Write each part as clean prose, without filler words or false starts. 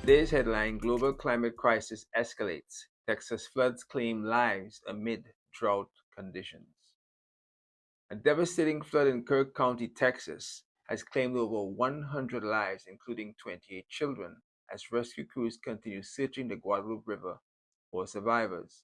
Today's headline: Global Climate Crisis Escalates. Texas floods claim lives amid drought conditions. A devastating flood in Kirk County, Texas, has claimed over 100 lives, including 28 children, as rescue crews continue searching the Guadalupe River for survivors.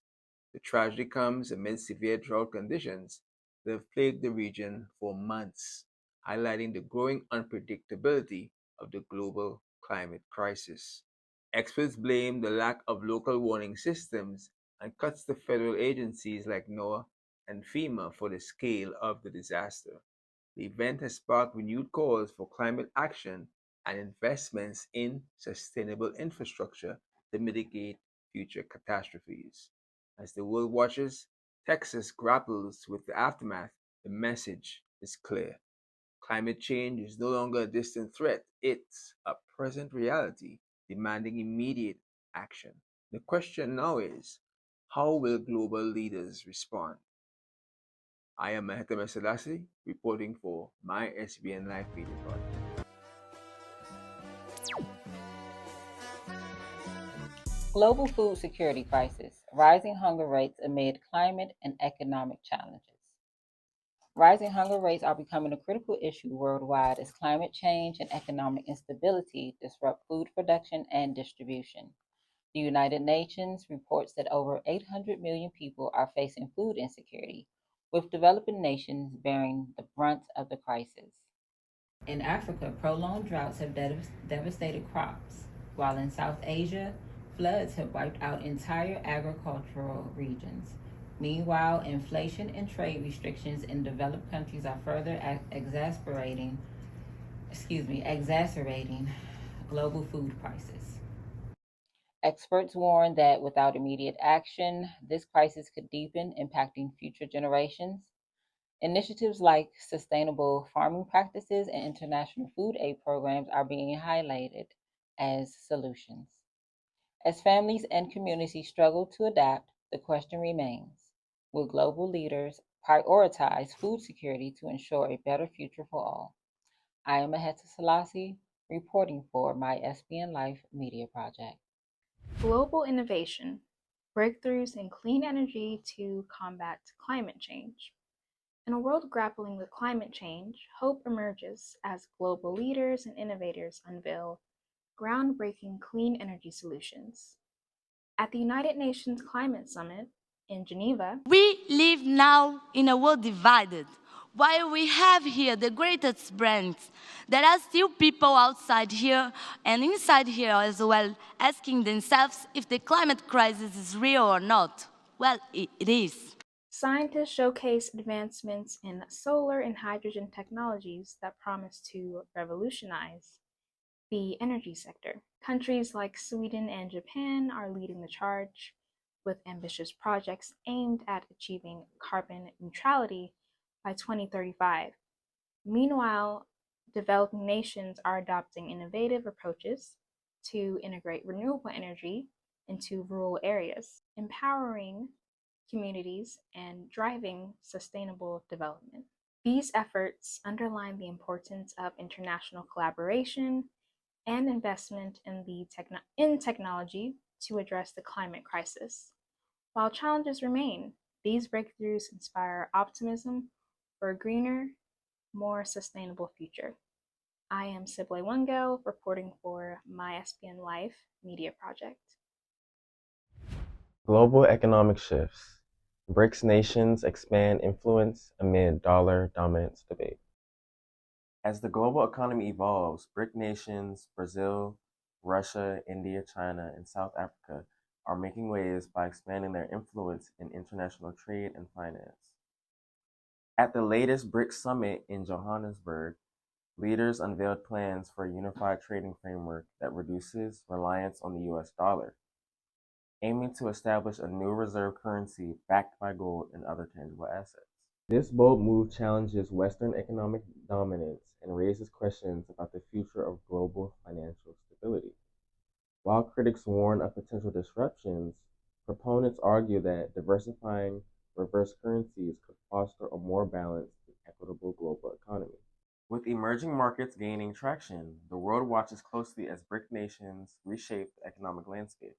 The tragedy comes amid severe drought conditions that have plagued the region for months, highlighting the growing unpredictability of the global climate crisis. Experts blame the lack of local warning systems and cuts to federal agencies like NOAA and FEMA for the scale of the disaster. The event has sparked renewed calls for climate action and investments in sustainable infrastructure to mitigate future catastrophes. As the world watches, Texas grapples with the aftermath. The message is clear. Climate change is no longer a distant threat, it's a present reality demanding immediate action. The question now is, how will global leaders respond? I am Mehetame Selassie, reporting for my SBN Life Media Project. Global food security crisis, rising hunger rates amid climate and economic challenges. Rising hunger rates are becoming a critical issue worldwide as climate change and economic instability disrupt food production and distribution. The United Nations reports that over 800 million people are facing food insecurity, with developing nations bearing the brunt of the crisis. In Africa, prolonged droughts have devastated crops, while in South Asia, floods have wiped out entire agricultural regions. Meanwhile, inflation and trade restrictions in developed countries are further exacerbating global food crisis. Experts warn that without immediate action, this crisis could deepen, impacting future generations. Initiatives like sustainable farming practices and international food aid programs are being highlighted as solutions. As families and communities struggle to adapt, the question remains: will global leaders prioritize food security to ensure a better future for all? I am Aheta Selassie, reporting for my SBN Life Media Project. Global innovation, breakthroughs in clean energy to combat climate change. In a world grappling with climate change, hope emerges as global leaders and innovators unveil groundbreaking clean energy solutions. At the United Nations Climate Summit in Geneva, We live now in a world divided. While we have here the greatest brands, there are still people outside here and inside here as well asking themselves if the climate crisis is real or not. Well, it is. scientists showcase advancements in solar and hydrogen technologies that promise to revolutionize the energy sector. Countries like Sweden and Japan are leading the charge with ambitious projects aimed at achieving carbon neutrality by 2035. Meanwhile, developing nations are adopting innovative approaches to integrate renewable energy into rural areas, empowering communities and driving sustainable development. These efforts underline the importance of international collaboration and investment in technology to address the climate crisis. While challenges remain, these breakthroughs inspire optimism for a greener, more sustainable future. I am Sibley Wungel, reporting for my SPN Life Media Project. Global economic shifts. BRICS nations expand influence amid dollar dominance debate. As the global economy evolves, BRIC nations, Brazil, Russia, India, China, and South Africa are making waves by expanding their influence in international trade and finance. At the latest BRICS summit in Johannesburg, leaders unveiled plans for a unified trading framework that reduces reliance on the US dollar, aiming to establish a new reserve currency backed by gold and other tangible assets. This bold move challenges Western economic dominance and raises questions about the future of global financial stability. While critics warn of potential disruptions, proponents argue that diversifying reverse currencies could foster a more balanced and equitable global economy. With emerging markets gaining traction, the world watches closely as BRIC nations reshape the economic landscape,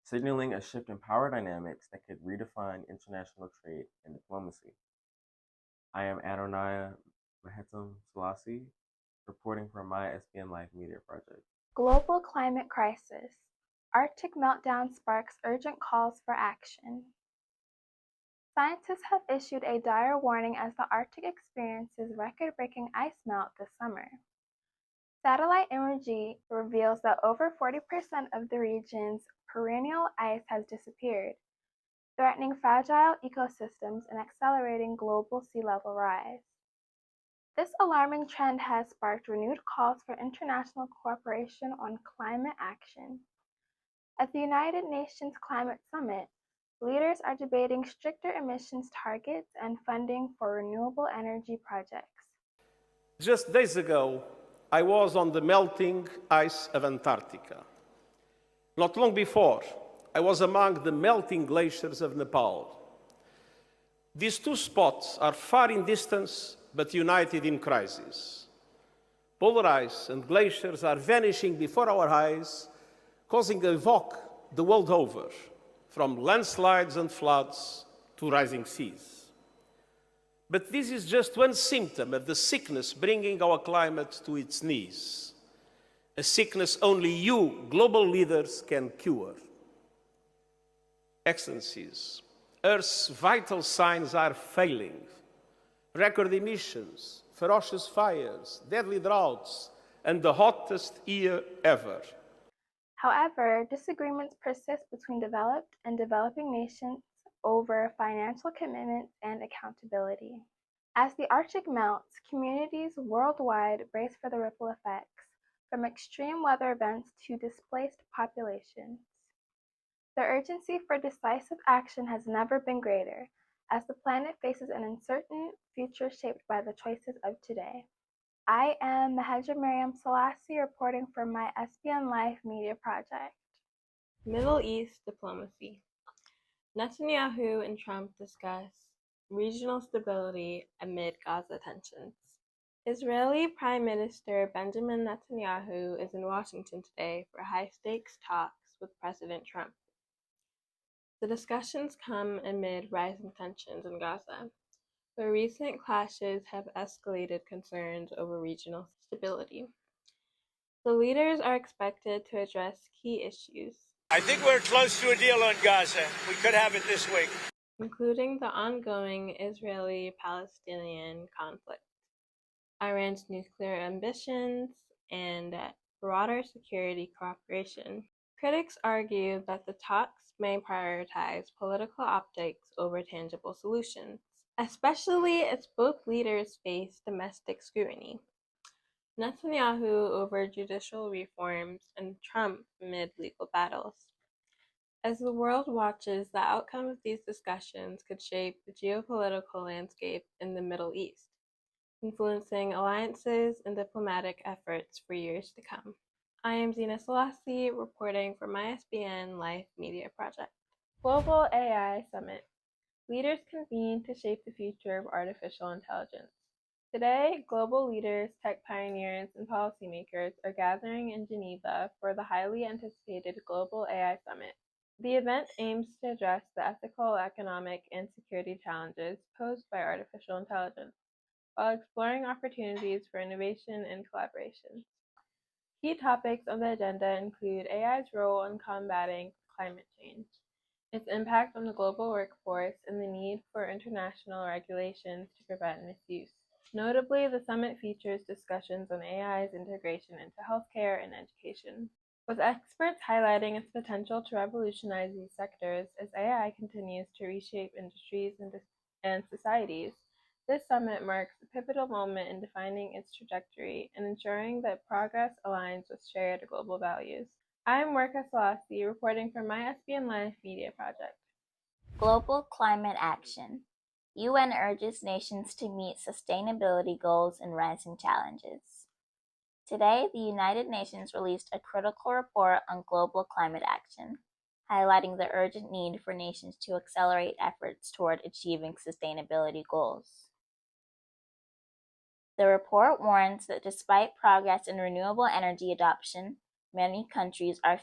signaling a shift in power dynamics that could redefine international trade and diplomacy. I am Adonai Mahetam Selassie, reporting for my SPN Life Media Project. Global climate crisis. Arctic meltdown sparks urgent calls for action. Scientists have issued a dire warning as the Arctic experiences record-breaking ice melt this summer. Satellite imagery reveals that over 40% of the region's perennial ice has disappeared, threatening fragile ecosystems and accelerating global sea level rise. This alarming trend has sparked renewed calls for international cooperation on climate action. At the United Nations Climate Summit, leaders are debating stricter emissions targets and funding for renewable energy projects. Just days ago, I was on the melting ice of Antarctica. Not long before, I was among the melting glaciers of Nepal. These two spots are far in distance, but united in crisis. Polar ice and glaciers are vanishing before our eyes, causing a shock the world over, from landslides and floods to rising seas. But this is just one symptom of the sickness bringing our climate to its knees, a sickness only you, global leaders, can cure. Excellencies, Earth's vital signs are failing. Record emissions, ferocious fires, deadly droughts, and the hottest year ever. However, disagreements persist between developed and developing nations over financial commitments and accountability. As the Arctic melts, communities worldwide brace for the ripple effects, from extreme weather events to displaced populations. The urgency for decisive action has never been greater, as the planet faces an uncertain future shaped by the choices of today. I am Mahedra Miriam Selassie, reporting for my SBN Life Media Project. Middle East diplomacy. Netanyahu and Trump discuss regional stability amid Gaza tensions. Israeli Prime Minister Benjamin Netanyahu is in Washington today for high-stakes talks with President Trump. The discussions come amid rising tensions in Gaza, where recent clashes have escalated concerns over regional stability. The leaders are expected to address key issues. I think we're close to a deal on Gaza. We could have it this week. Including the ongoing Israeli-Palestinian conflict, Iran's nuclear ambitions, and broader security cooperation. Critics argue that the talks may prioritize political optics over tangible solutions, especially as both leaders face domestic scrutiny. Netanyahu over judicial reforms and Trump amid legal battles. As the world watches, the outcome of these discussions could shape the geopolitical landscape in the Middle East, influencing alliances and diplomatic efforts for years to come. I am Zina Selassie, reporting for my SBN Life Media Project. Global AI Summit. Leaders convene to shape the future of artificial intelligence. Today, global leaders, tech pioneers, and policymakers are gathering in Geneva for the highly anticipated Global AI Summit. The event aims to address the ethical, economic, and security challenges posed by artificial intelligence, while exploring opportunities for innovation and collaboration. Key topics on the agenda include AI's role in combating climate change, its impact on the global workforce, and the need for international regulations to prevent misuse. Notably, the summit features discussions on AI's integration into healthcare and education, with experts highlighting its potential to revolutionize these sectors as AI continues to reshape industries and societies. This summit marks a pivotal moment in defining its trajectory and ensuring that progress aligns with shared global values. I am Worka Selassie, reporting for my SBN Life Media Project. Global climate action. UN urges nations to meet sustainability goals and rising challenges. Today, the United Nations released a critical report on global climate action, highlighting the urgent need for nations to accelerate efforts toward achieving sustainability goals. The report warns that despite progress in renewable energy adoption, many countries are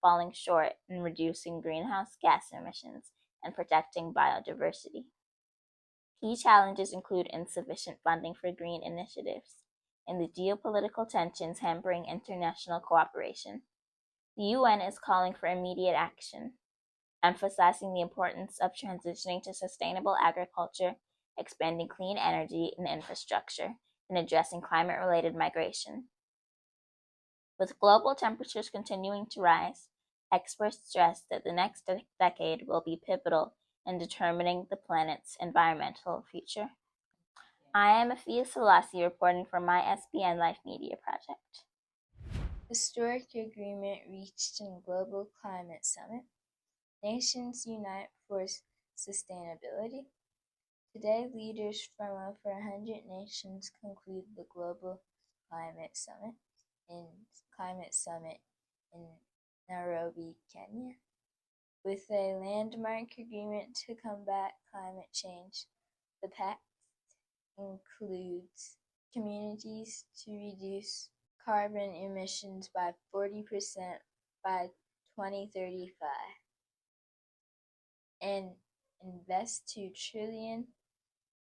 falling short in reducing greenhouse gas emissions and protecting biodiversity. Key challenges include insufficient funding for green initiatives and the geopolitical tensions hampering international cooperation. The UN is calling for immediate action, emphasizing the importance of transitioning to sustainable agriculture, expanding clean energy and infrastructure, and addressing climate-related migration. With global temperatures continuing to rise, experts stress that the next decade will be pivotal in determining the planet's environmental future. I am Afia Selassie reporting for my SBN Life Media Project. Historic agreement reached in Global Climate Summit. Nations unite for sustainability. Today, leaders from over 100 nations conclude the Global Climate Summit in Nairobi, Kenya. With a landmark agreement to combat climate change, the pact includes communities to reduce carbon emissions by 40% by 2035 and invest $2 trillion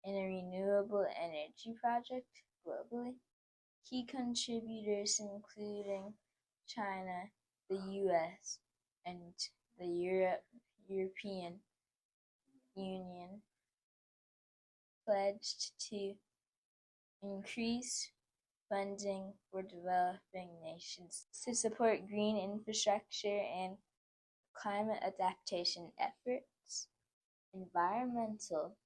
in a renewable energy project globally. Key contributors including China, the US, and the European Union pledged to increase funding for developing nations to support green infrastructure and climate adaptation efforts. Environmental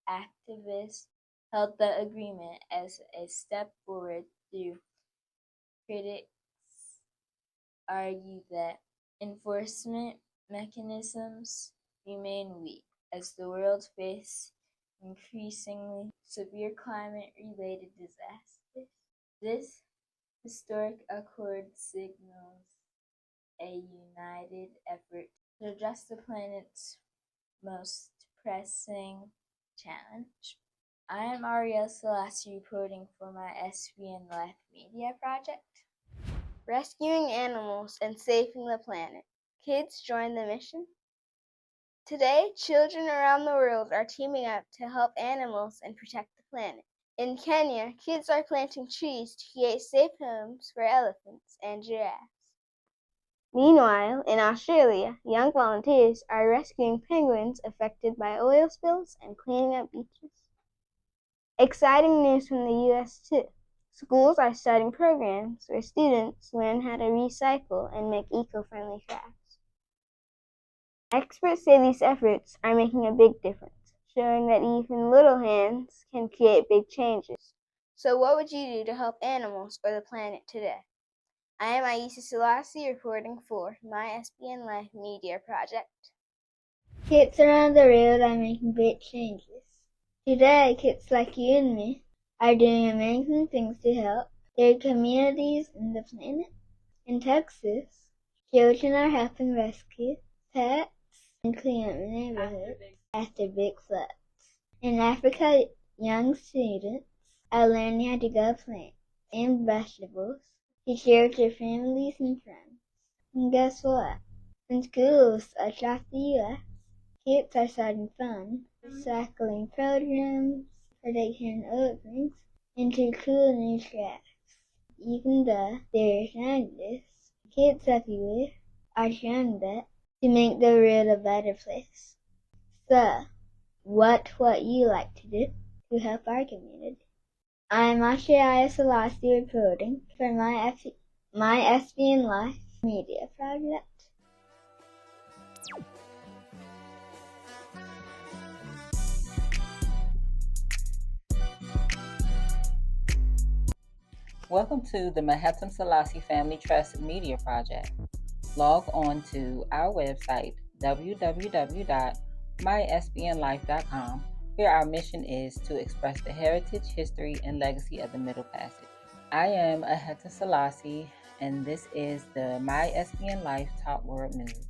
activists hailed the agreement as a step forward, though critics argue that enforcement mechanisms remain weak as the world faces increasingly severe climate-related disasters. This historic accord signals a united effort to address the planet's most pressing challenge. I am Ariel Selassie reporting for my SBN Life Media Project. Rescuing animals and saving the planet. Kids join the mission. Today, children around the world are teaming up to help animals and protect the planet. In Kenya, kids are planting trees to create safe homes for elephants and giraffes. Meanwhile, in Australia, young volunteers are rescuing penguins affected by oil spills and cleaning up beaches. Exciting news from the US too. Schools are starting programs where students learn how to recycle and make eco-friendly crafts. Experts say these efforts are making a big difference, showing that even little hands can create big changes. So what would you do to help animals or the planet today? I am Aisha Selassie reporting for my SBN Life Media Project. Kids around the world are making great changes. Today, kids like you and me are doing amazing things to help their communities and the planet. In Texas, children are helping rescue pets and clean up neighborhoods after big floods. In Africa, young students are learning how to grow plants and vegetables to share with their families and friends. And guess what? In schools across the U.S., kids are starting fun recycling programs for taking old things into cool new crafts. Even though there are scientists, kids everywhere are trying that to make the world a better place. So, what would you like to do to help our community? I'm Ashaya Selassie reporting for my SBN Life Media Project. Welcome to the Mahatam Selassie Family Trust Media Project. Log on to our website, www.mysbnlife.com, where our mission is to express the heritage, history, and legacy of the Middle Passage. I am Aheta Selassie, and this is the My SBN Life Top World News.